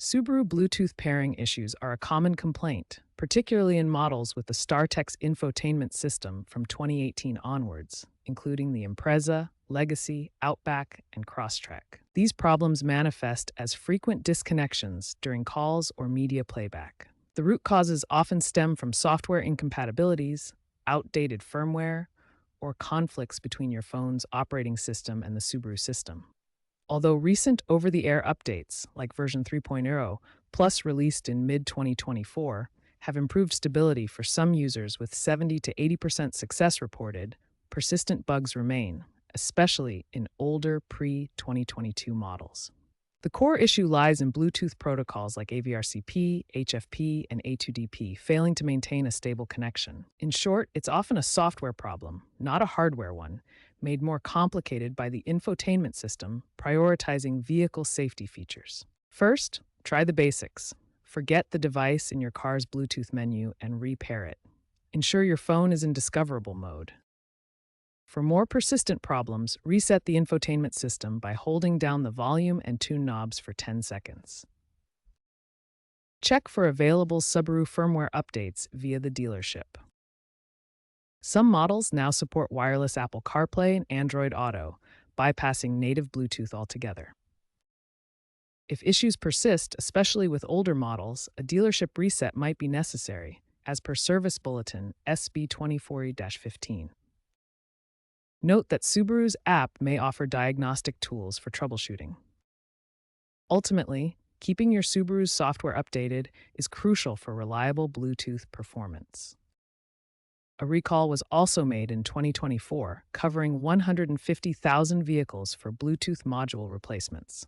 Subaru Bluetooth pairing issues are a common complaint, particularly in models with the StarTex infotainment system from 2018 onwards, including the Impreza, Legacy, Outback, and Crosstrek. These problems manifest as frequent disconnections during calls or media playback. The root causes often stem from software incompatibilities, outdated firmware, or conflicts between your phone's operating system and the Subaru system. Although recent over-the-air updates, like version 3.0 plus released in mid-2024, have improved stability for some users with 70 to 80% success reported, persistent bugs remain, especially in older pre-2022 models. The core issue lies in Bluetooth protocols like AVRCP, HFP, and A2DP failing to maintain a stable connection. In short, it's often a software problem, not a hardware one, made more complicated by the infotainment system prioritizing vehicle safety features. First, try the basics. Forget the device in your car's Bluetooth menu and repair it. Ensure your phone is in discoverable mode. For more persistent problems, reset the infotainment system by holding down the volume and tune knobs for 10 seconds. Check for available Subaru firmware updates via the dealership. Some models now support wireless Apple CarPlay and Android Auto, bypassing native Bluetooth altogether. If issues persist, especially with older models, a dealership reset might be necessary, as per Service Bulletin SB 24E-15. Note that Subaru's app may offer diagnostic tools for troubleshooting. Ultimately, keeping your Subaru's software updated is crucial for reliable Bluetooth performance. A recall was also made in 2024, covering 150,000 vehicles for Bluetooth module replacements.